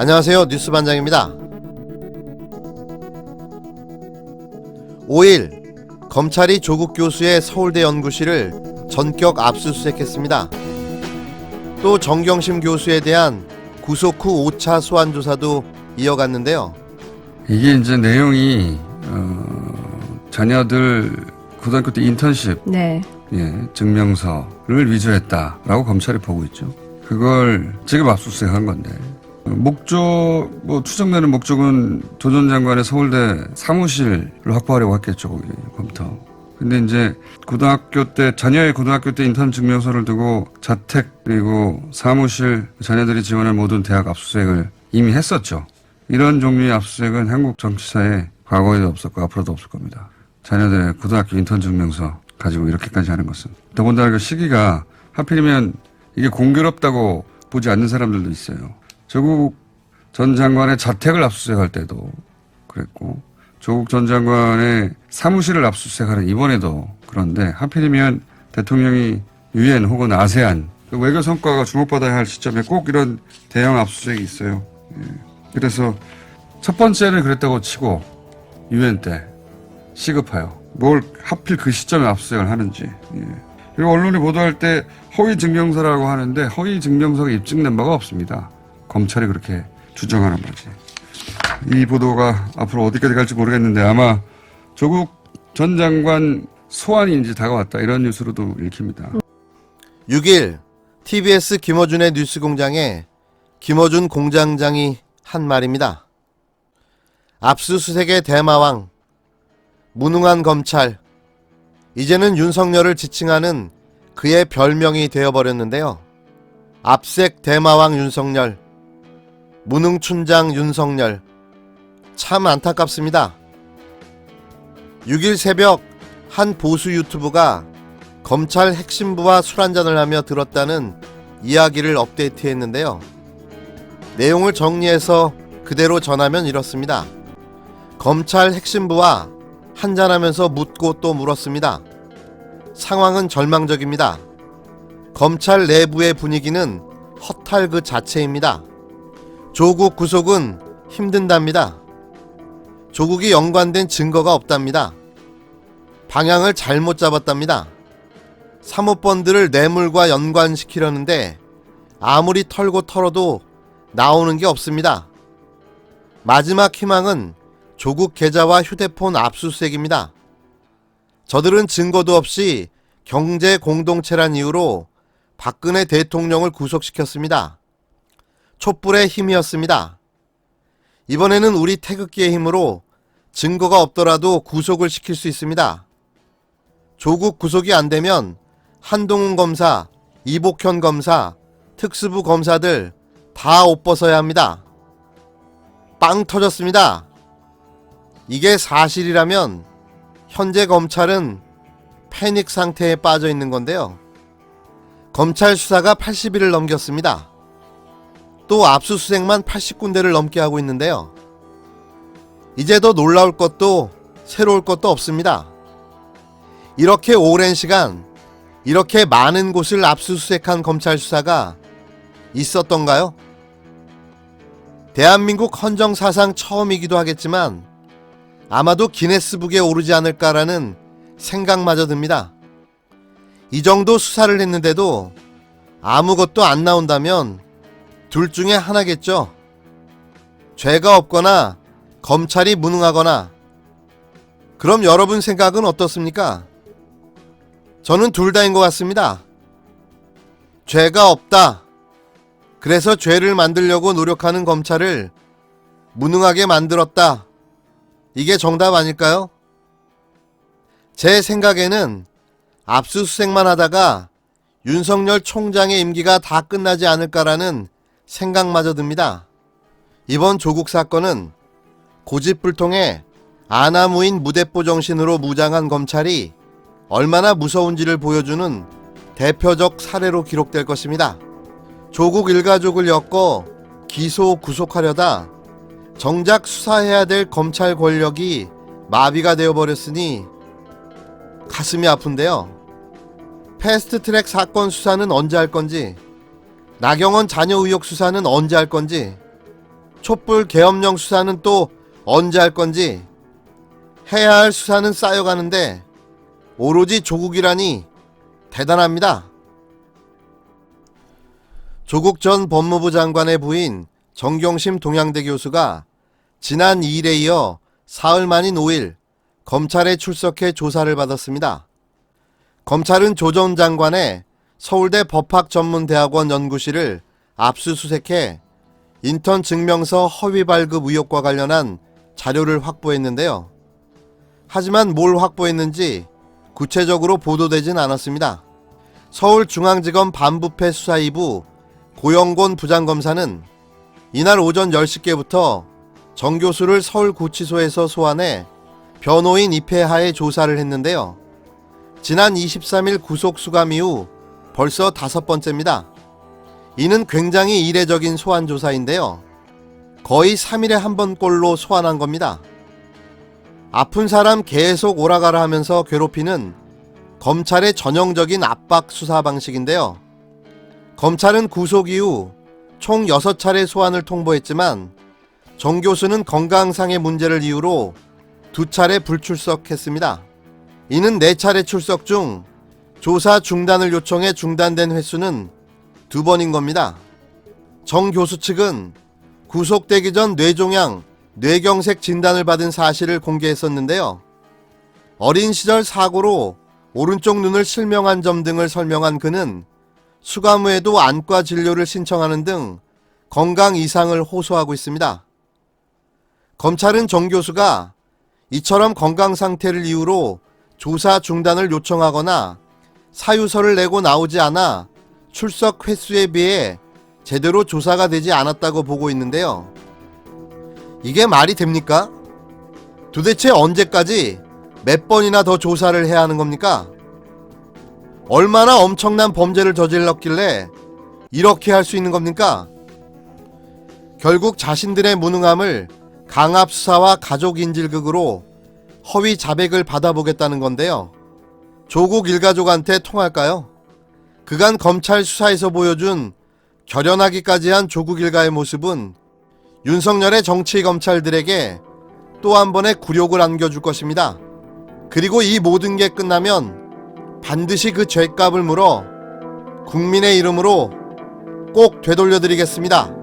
안녕하세요. 뉴스반장입니다. 5일 검찰이 조국 교수의 서울대 연구실을 전격 압수수색했습니다. 또 정경심 교수에 대한 구속 후 5차 소환 조사도 이어갔는데요. 이게 이제 내용이 자녀들 고등학교 때 인턴십 증명서를 위조했다라고 검찰이 보고 있죠. 그걸 지금 압수수색한 건데 목적 추정되는 목적은 조 전 장관의 서울대 사무실을 확보하려고 했겠죠. 거기 검토. 근데 이제 자녀의 고등학교 때 인턴 증명서를 두고 자택 그리고 사무실 자녀들이 지원할 모든 대학 압수수색을 이미 했었죠. 이런 종류의 압수수색은 한국 정치사에 과거에도 없었고 앞으로도 없을 겁니다. 자녀들의 고등학교 인턴 증명서 가지고 이렇게까지 하는 것은. 더군다나 그 시기가 하필이면 이게 공교롭다고 보지 않는 사람들도 있어요. 조국 전 장관의 자택을 압수수색할 때도 그랬고 조국 전 장관의 사무실을 압수수색하는 이번에도 그런데 하필이면 대통령이 유엔 혹은 아세안 외교 성과가 주목받아야 할 시점에 꼭 이런 대형 압수수색이 있어요. 그래서 첫 번째는 그랬다고 치고 유엔 때 시급해요. 뭘 하필 그 시점에 압수수색을 하는지. 그리고 언론이 보도할 때 허위 증명서라고 하는데 허위 증명서가 입증된 바가 없습니다. 검찰이 그렇게 주장하는 거지. 이 보도가 앞으로 어디까지 갈지 모르겠는데 아마 조국 전 장관 소환이 이제 다가왔다 이런 뉴스로도 읽힙니다. 6일 TBS 김어준의 뉴스공장에 김어준 공장장이 한 말입니다. 압수수색의 대마왕, 무능한 검찰, 이제는 윤석열을 지칭하는 그의 별명이 되어버렸는데요. 압색 대마왕 윤석열, 무능춘장 윤석열, 참 안타깝습니다. 6일 새벽 한 보수 유튜브가 검찰 핵심부와 술 한잔을 하며 들었다는 이야기를 업데이트했는데요. 내용을 정리해서 그대로 전하면 이렇습니다. 검찰 핵심부와 한잔하면서 묻고 또 물었습니다. 상황은 절망적입니다. 검찰 내부의 분위기는 허탈 그 자체입니다. 조국 구속은 힘든답니다. 조국이 연관된 증거가 없답니다. 방향을 잘못 잡았답니다. 사모펀드를 뇌물과 연관시키려는데 아무리 털고 털어도 나오는 게 없습니다. 마지막 희망은 조국 계좌와 휴대폰 압수수색입니다. 저들은 증거도 없이 경제 공동체란 이유로 박근혜 대통령을 구속시켰습니다. 촛불의 힘이었습니다. 이번에는 우리 태극기의 힘으로 증거가 없더라도 구속을 시킬 수 있습니다. 조국 구속이 안 되면 한동훈 검사, 이복현 검사, 특수부 검사들 다 옷 벗어야 합니다. 빵 터졌습니다. 이게 사실이라면 현재 검찰은 패닉 상태에 빠져 있는 건데요. 검찰 수사가 80일을 넘겼습니다. 또 압수수색만 80군데를 넘게 하고 있는데요. 이제 더 놀라울 것도 새로울 것도 없습니다. 이렇게 오랜 시간, 이렇게 많은 곳을 압수수색한 검찰 수사가 있었던가요? 대한민국 헌정사상 처음이기도 하겠지만 아마도 기네스북에 오르지 않을까라는 생각마저 듭니다. 이 정도 수사를 했는데도 아무것도 안 나온다면 둘 중에 하나겠죠. 죄가 없거나 검찰이 무능하거나. 그럼 여러분 생각은 어떻습니까? 저는 둘 다인 것 같습니다. 죄가 없다. 그래서 죄를 만들려고 노력하는 검찰을 무능하게 만들었다. 이게 정답 아닐까요? 제 생각에는 압수수색만 하다가 윤석열 총장의 임기가 다 끝나지 않을까라는 생각마저 듭니다. 이번 조국 사건은 고집불통의 아나무인 무대뽀 정신으로 무장한 검찰이 얼마나 무서운지를 보여주는 대표적 사례로 기록될 것입니다. 조국 일가족을 엮어 기소 구속하려다 정작 수사해야 될 검찰 권력이 마비가 되어버렸으니 가슴이 아픈데요. 패스트트랙 사건 수사는 언제 할 건지, 나경원 자녀 의혹 수사는 언제 할 건지, 촛불 계엄령 수사는 또 언제 할 건지, 해야 할 수사는 쌓여가는데 오로지 조국이라니 대단합니다. 조국 전 법무부 장관의 부인 정경심 동양대 교수가 지난 2일에 이어 사흘 만인 5일 검찰에 출석해 조사를 받았습니다. 검찰은 조 전 장관의 서울대 법학전문대학원 연구실을 압수수색해 인턴 증명서 허위 발급 의혹과 관련한 자료를 확보했는데요. 하지만 뭘 확보했는지 구체적으로 보도되진 않았습니다. 서울중앙지검 반부패 수사 2부 고영곤 부장검사는 이날 오전 10시께부터 정 교수를 서울구치소에서 소환해 변호인 입회하에 조사를 했는데요. 지난 23일 구속 수감 이후 벌써 5번째입니다. 이는 굉장히 이례적인 소환 조사인데요. 거의 3일에 한 번꼴로 소환한 겁니다. 아픈 사람 계속 오라가라 하면서 괴롭히는 검찰의 전형적인 압박 수사 방식인데요. 검찰은 구속 이후 총 6차례 소환을 통보했지만 정 교수는 건강상의 문제를 이유로 2차례 불출석했습니다. 이는 4차례 출석 중 조사 중단을 요청해 중단된 횟수는 2번인 겁니다. 정 교수 측은 구속되기 전 뇌종양, 뇌경색 진단을 받은 사실을 공개했었는데요. 어린 시절 사고로 오른쪽 눈을 실명한 점 등을 설명한 그는 수감 후에도 안과 진료를 신청하는 등 건강 이상을 호소하고 있습니다. 검찰은 정 교수가 이처럼 건강 상태를 이유로 조사 중단을 요청하거나 사유서를 내고 나오지 않아 출석 횟수에 비해 제대로 조사가 되지 않았다고 보고 있는데요. 이게 말이 됩니까? 도대체 언제까지 몇 번이나 더 조사를 해야 하는 겁니까? 얼마나 엄청난 범죄를 저질렀길래 이렇게 할 수 있는 겁니까? 결국 자신들의 무능함을 강압수사와 가족인질극으로 허위 자백을 받아보겠다는 건데요. 조국 일가족한테 통할까요? 그간 검찰 수사에서 보여준 결연하기까지 한 조국 일가의 모습은 윤석열의 정치 검찰들에게 또 한 번의 굴욕을 안겨줄 것입니다. 그리고 이 모든 게 끝나면 반드시 그 죗값을 물어 국민의 이름으로 꼭 되돌려드리겠습니다.